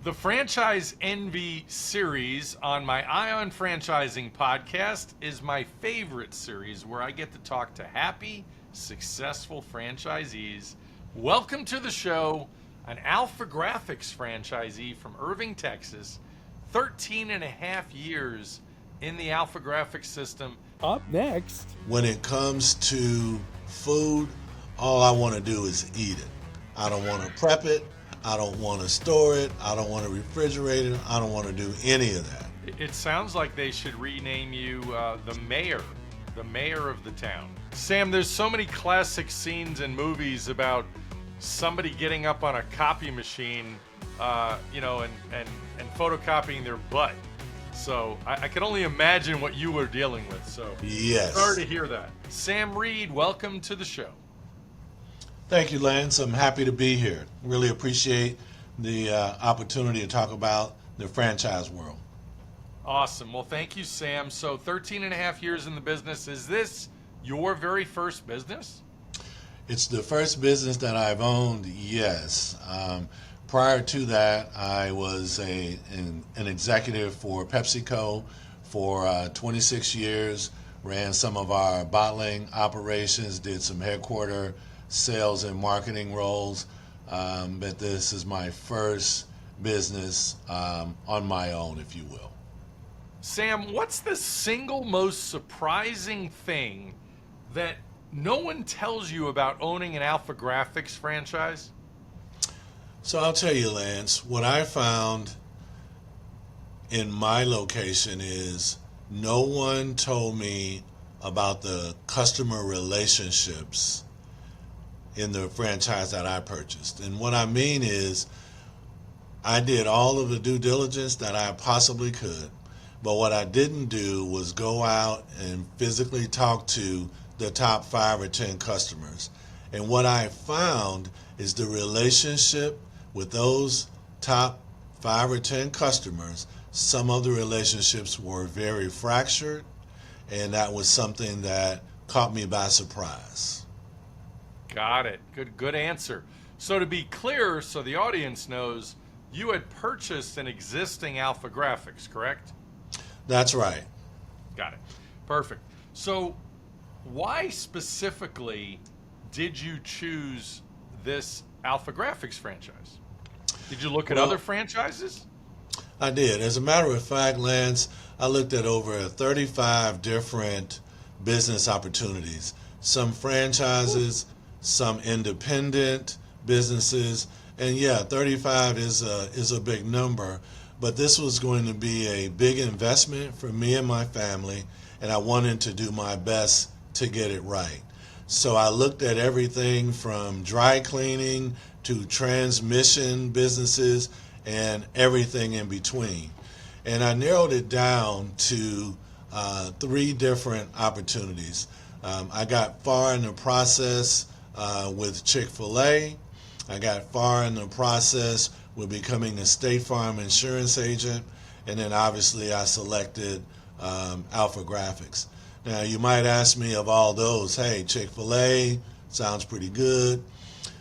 The Franchise Envy series on my Ion Franchising podcast is my favorite series where I get to talk to happy, successful franchisees. Welcome to the show, an AlphaGraphics franchisee from Irving, Texas, 13 and a half years in the AlphaGraphics system. Up next. When it comes to food, all I want to do is eat it. I don't want to prep it. I don't want to store it. I don't want to refrigerate it. I don't want to do any of that. It sounds like they should rename you the mayor of the town. Sam, there's so many classic scenes in movies about somebody getting up on a copy machine, and photocopying their butt. So I can only imagine what you were dealing with. So yes. Sorry to hear that. Sam Reed, welcome to the show. Thank you, Lance. I'm happy to be here. Really appreciate the opportunity to talk about the franchise world. Awesome. Well, thank you, Sam. So 13 and a half years in the business. Is this your very first business? It's the first business that I've owned, yes. Prior to that, I was an executive for PepsiCo for 26 years, ran some of our bottling operations, did some headquarter sales and marketing roles, but this is my first business on my own, if you will. Sam, what's the single most surprising thing that no one tells you about owning an AlphaGraphics franchise? So I'll tell you, Lance, what I found in my location is no one told me about the customer relationships in the franchise that I purchased. And what I mean is I did all of the due diligence that I possibly could, but what I didn't do was go out and physically talk to the top 5 or 10 customers. And what I found is the relationship with those top 5 or 10 customers, some of the relationships were very fractured, and that was something that caught me by surprise. Got it. Good answer. So to be clear, so the audience knows, you had purchased an existing AlphaGraphics, correct? That's right. Got it. Perfect. So why specifically did you choose this AlphaGraphics franchise? Did you look at other franchises? I did. As a matter of fact, Lance, I looked at over 35 different business opportunities. Some franchises, some independent businesses, and yeah, 35 is a big number, but this was going to be a big investment for me and my family, and I wanted to do my best to get it right. So I looked at everything from dry cleaning to transmission businesses and everything in between. And I narrowed it down to 3 different opportunities. I got far in the process with Chick-fil-A. I got far in the process with becoming a State Farm insurance agent. And then obviously I selected AlphaGraphics. Now you might ask me, of all those, hey, Chick-fil-A sounds pretty good.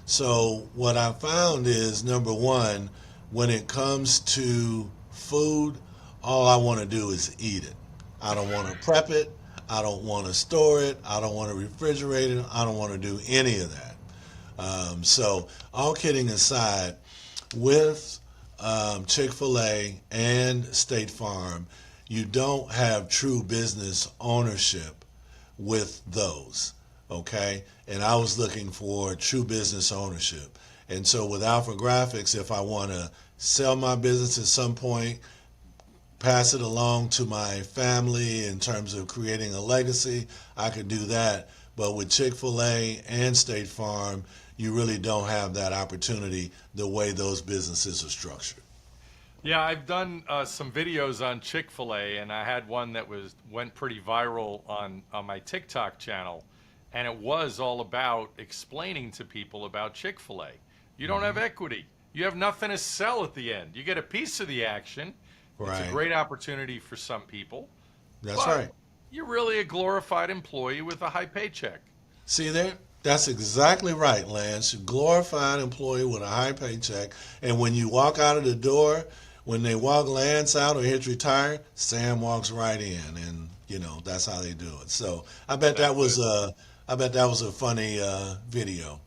So what I found is, number one, when it comes to food, all I want to do is eat it. I don't want to prep it. I don't want to store it. I don't want to refrigerate it. I don't want to do any of that. So all kidding aside, with Chick-fil-A and State Farm, you don't have true business ownership with those, okay? And I was looking for true business ownership. And so with AlphaGraphics, if I want to sell my business at some point, pass it along to my family in terms of creating a legacy, I could do that. But with Chick-fil-A and State Farm, you really don't have that opportunity the way those businesses are structured. Yeah, I've done some videos on Chick-fil-A, and I had one that went pretty viral on my TikTok channel, and it was all about explaining to people about Chick-fil-A. You don't have equity. You have nothing to sell at the end. You get a piece of the action. Right. It's a great opportunity for some people. That's right. You're really a glorified employee with a high paycheck. See there? That's exactly right, Lance. Glorified employee with a high paycheck. And when you walk out of the door, when they walk Lance out or his retired, Sam walks right in, and that's how they do it. So That's it. I bet that was a funny video.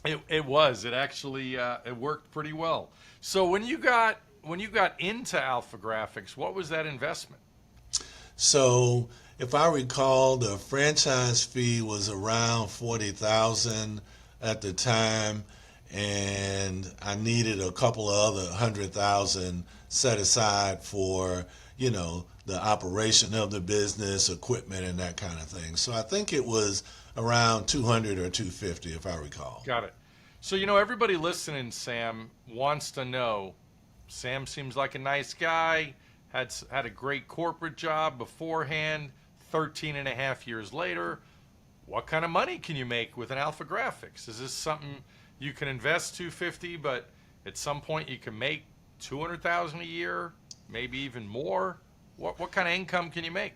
It was. It actually it worked pretty well. So when you got into AlphaGraphics, what was that investment? So if I recall, the franchise fee was around 40,000 at the time, and I needed a couple of other 100,000 set aside for the operation of the business, equipment, and that kind of thing. So I think it was around 200 or 250, if I recall. Got it. So everybody listening, Sam, wants to know. Sam seems like a nice guy. Had a great corporate job beforehand. 13 and a half years later, what kind of money can you make with an AlphaGraphics? Is this something you can invest 250, but at some point you can make 200,000 a year, maybe even more? What kind of income can you make?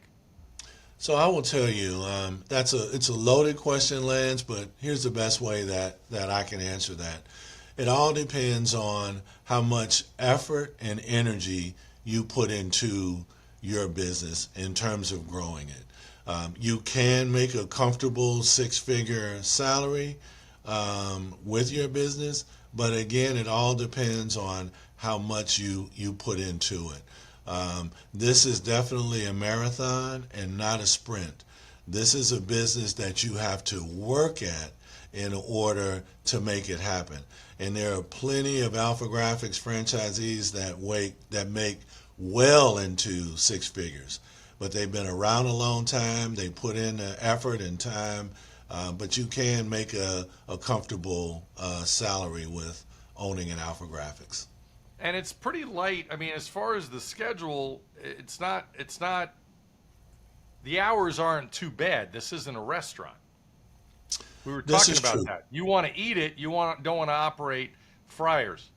So I will tell you, it's a loaded question, Lance, but here's the best way that I can answer that. It all depends on how much effort and energy you put into your business in terms of growing it. You can make a comfortable six-figure salary with your business, but again, it all depends on how much you put into it. This is definitely a marathon and not a sprint. This is a business that you have to work at in order to make it happen. And there are plenty of AlphaGraphics franchisees that make well into six figures, but they've been around a long time. They put in the effort and time, but you can make a comfortable salary with owning an AlphaGraphics. And it's pretty light. I mean, as far as the schedule, it's not. The hours aren't too bad. This isn't a restaurant. We were This talking is about true. that. You want to eat it. Don't want to operate fryers.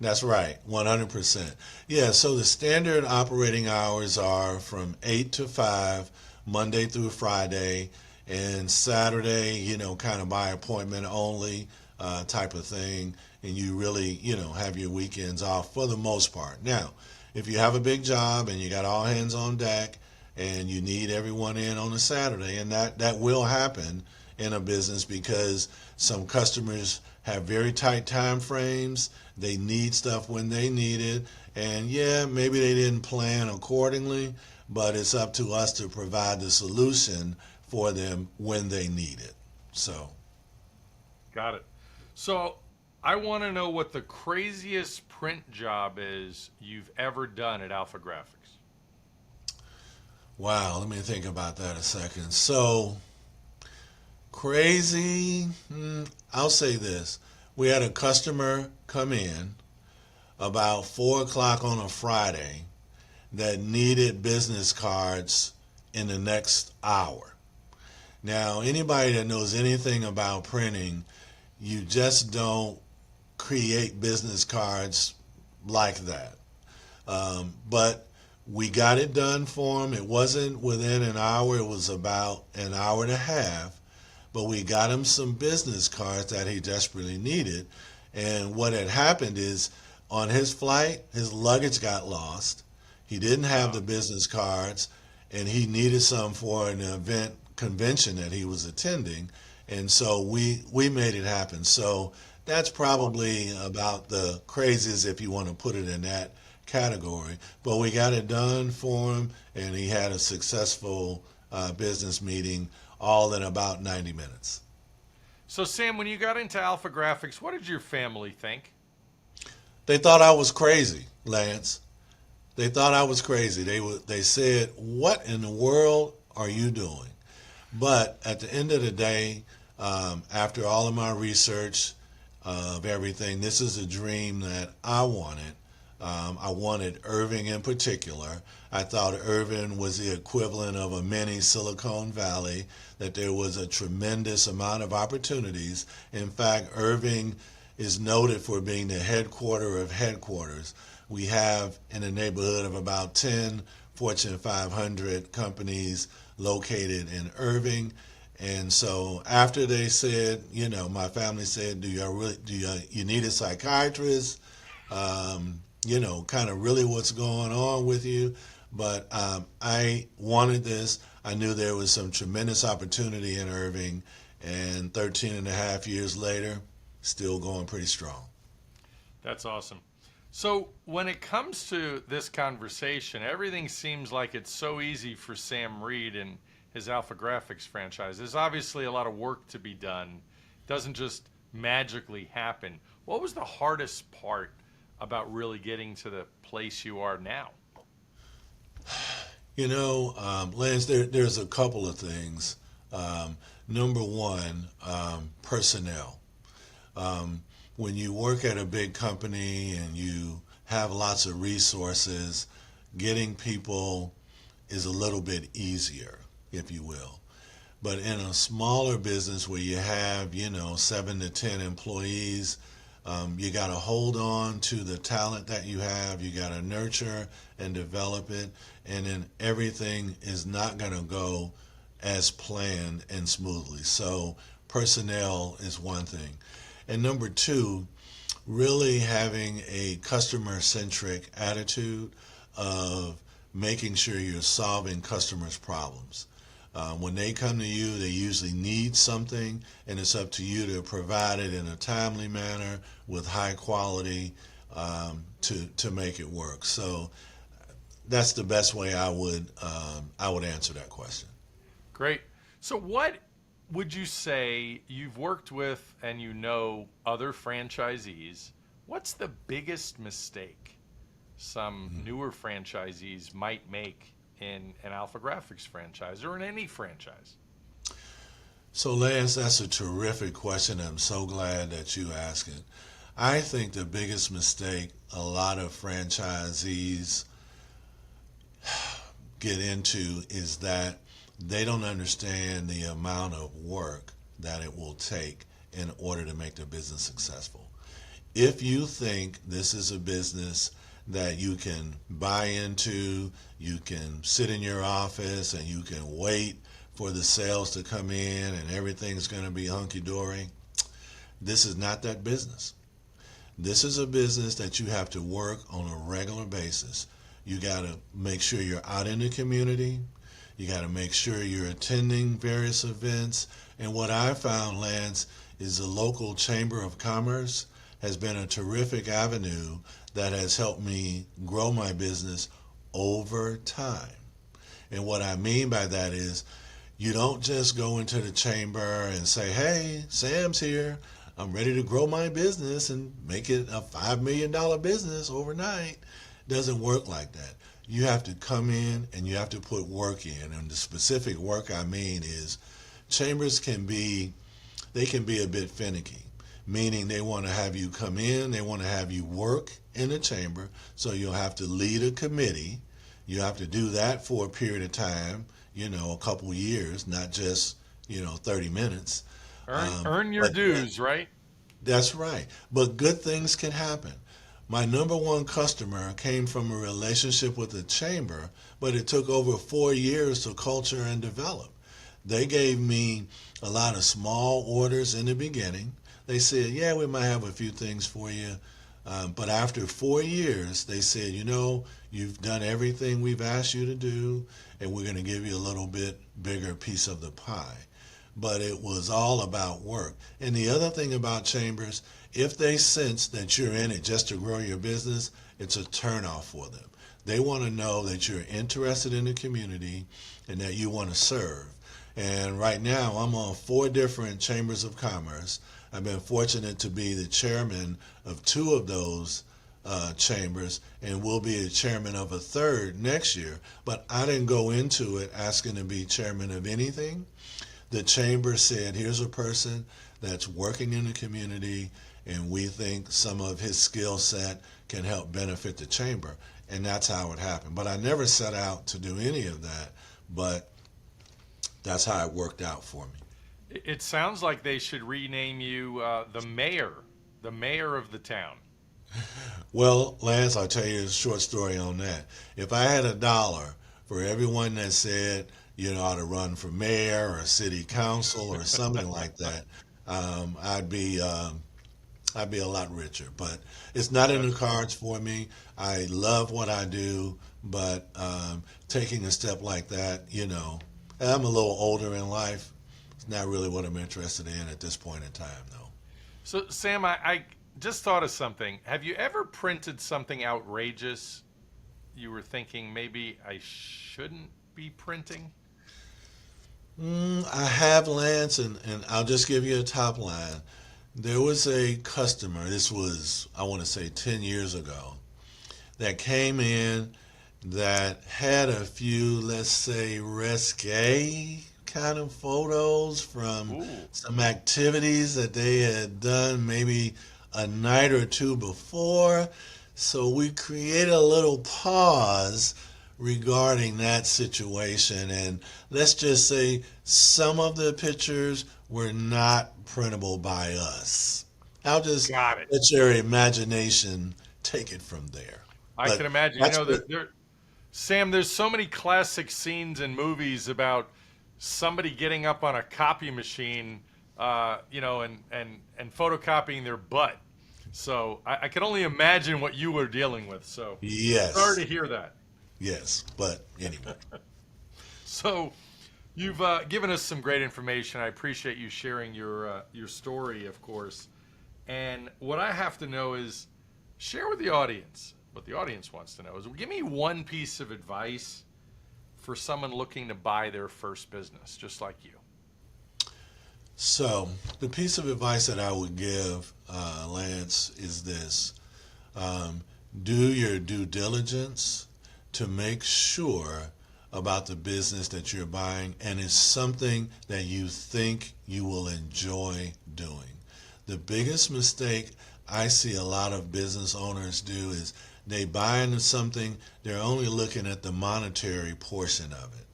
That's right, 100%. Yeah, so the standard operating hours are from 8 to 5, Monday through Friday, and Saturday, kind of by appointment only type of thing. And you really, have your weekends off for the most part. Now, if you have a big job and you got all hands on deck and you need everyone in on a Saturday, and that will happen in a business because some customers have very tight time frames. They need stuff when they need it. And yeah, maybe they didn't plan accordingly, but it's up to us to provide the solution for them when they need it. So, Got it. So I want to know what the craziest print job is you've ever done at AlphaGraphics. wow, let me think about that a second. So, crazy, I'll say this. We had a customer come in about 4 o'clock on a Friday that needed business cards in the next hour. Now, anybody that knows anything about printing, you just don't create business cards like that. But we got it done for him. It wasn't within an hour, it was about an hour and a half. But we got him some business cards that he desperately needed. And what had happened is on his flight, his luggage got lost. He didn't have the business cards, and he needed some for an event convention that he was attending. And so we made it happen. So that's probably about the craziest if you want to put it in that category. But we got it done for him, and he had a successful business meeting all in about 90 minutes. So Sam, when you got into AlphaGraphics, what did your family think? They thought I was crazy, Lance. They thought I was crazy. They said, "What in the world are you doing?" But at the end of the day, after all of my research of everything, this is a dream that I wanted. I wanted Irving in particular. I thought Irving was the equivalent of a mini Silicon Valley, that there was a tremendous amount of opportunities. In fact, Irving is noted for being the headquarter of headquarters. We have in the neighborhood of about 10 Fortune 500 companies located in Irving, And so after they said, my family said, you need a psychiatrist? Kind of really what's going on with you. But I wanted this. I knew there was some tremendous opportunity in Irving, and 13 and a half years later, still going pretty strong. That's awesome. So when it comes to this conversation, everything seems like it's so easy for Sam Reed and his AlphaGraphics franchise. There's obviously a lot of work to be done. It doesn't just magically happen. What was the hardest part about really getting to the place you are now? Lance, there's a couple of things. Number one, personnel. When you work at a big company and you have lots of resources, getting people is a little bit easier, if you will. But in a smaller business where you have, 7 to 10 employees, you got to hold on to the talent that you have. You got to nurture and develop it. And then everything is not going to go as planned and smoothly. So personnel is one thing. And number two, really having a customer-centric attitude of making sure you're solving customers' problems. When they come to you, they usually need something, and it's up to you to provide it in a timely manner with high quality to make it work. So that's the best way I would answer that question. Great. So what would you say, you've worked with and other franchisees, what's the biggest mistake some newer franchisees might make in an AlphaGraphics franchise or in any franchise? So Lance, that's a terrific question. I'm so glad that you asked it. I think the biggest mistake a lot of franchisees get into is that they don't understand the amount of work that it will take in order to make their business successful. If you think this is a business that you can buy into, you can sit in your office and you can wait for the sales to come in and everything's going to be hunky-dory, this is not that business. This is a business that you have to work on a regular basis. You got to make sure you're out in the community. You got to make sure you're attending various events. And what I found, Lance, is the local Chamber of Commerce has been a terrific avenue that has helped me grow my business over time. And what I mean by that is you don't just go into the chamber and say, hey, Sam's here. I'm ready to grow my business and make it a $5 million business overnight. It doesn't work like that. You have to come in and you have to put work in. And the specific work I mean is chambers can be a bit finicky, meaning they want to have you come in, they want to have you work in the chamber, so you'll have to lead a committee. You have to do that for a period of time, a couple years, not just, 30 minutes. Earn your dues, right? That's right. But good things can happen. My number one customer came from a relationship with the chamber, but it took over 4 years to culture and develop. They gave me a lot of small orders in the beginning. They said, yeah, we might have a few things for you. But after 4 years, they said, you've done everything we've asked you to do, and we're going to give you a little bit bigger piece of the pie. But it was all about work. And the other thing about chambers, if they sense that you're in it just to grow your business, it's a turnoff for them. They want to know that you're interested in the community and that you want to serve. And right now, I'm on 4 different chambers of commerce. I've been fortunate to be the chairman of 2 of those chambers, and will be a chairman of a 3rd next year. But I didn't go into it asking to be chairman of anything. The chamber said, here's a person that's working in the community, and we think some of his skill set can help benefit the chamber. And that's how it happened. But I never set out to do any of that, but that's how it worked out for me. It sounds like they should rename you the mayor of the town. Well, Lance, I'll tell you a short story on that. If I had $1 for everyone that said, ought to run for mayor or city council or something like that, I'd be a lot richer. But it's not in the cards for me. I love what I do, but taking a step like that, I'm a little older in life. It's not really what I'm interested in at this point in time, though. So, Sam, I just thought of something. Have you ever printed something outrageous you were thinking maybe I shouldn't be printing? I have, Lance, and I'll just give you a top line. There was a customer, this was, I want to say 10 years ago, that came in that had a few, let's say, risque kind of photos from Ooh. some activities that they had done maybe a night or two before. So we created a little pause regarding that situation, and let's just say some of the pictures were not printable by us. I'll just Got it. let your imagination take it from there. I But can imagine. that's what, Sam, there's so many classic scenes in movies about somebody getting up on a copy machine, and photocopying their butt. So I can only imagine what you were dealing with. So yes, sorry to hear that. yes. But anyway, So you've given us some great information. I appreciate you sharing your story, of course. And what I have to know is share with the audience. What the audience wants to know is give me one piece of advice for someone looking to buy their first business, just like you. so the piece of advice that I would give, Lance, is this. Do your due diligence to make sure about the business that you're buying and it's something that you think you will enjoy doing. The biggest mistake I see a lot of business owners do is they buy into something, they're only looking at the monetary portion of it.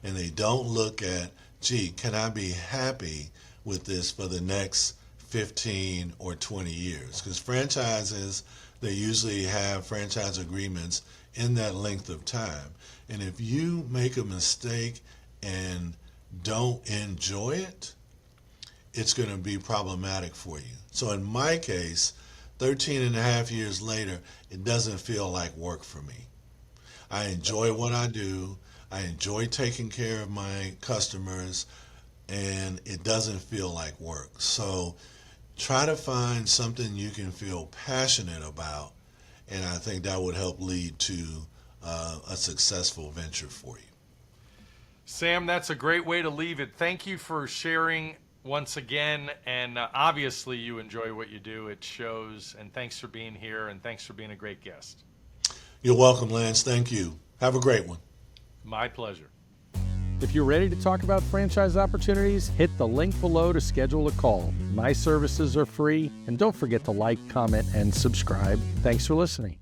And they don't look at, gee, can I be happy with this for the next 15 or 20 years? Because franchises, they usually have franchise agreements in that length of time. And if you make a mistake and don't enjoy it, it's going to be problematic for you. So in my case, 13 and a half years later, it doesn't feel like work for me. I enjoy what I do. I enjoy taking care of my customers, and it doesn't feel like work. So try to find something you can feel passionate about, and I think that would help lead to a successful venture for you. Sam, that's a great way to leave it. Thank you for sharing once again, and obviously you enjoy what you do. It shows, and thanks for being here, and thanks for being a great guest. You're welcome, Lance. Thank you. Have a great one. My pleasure. If you're ready to talk about franchise opportunities, hit the link below to schedule a call. My services are free, and don't forget to like, comment, and subscribe. Thanks for listening.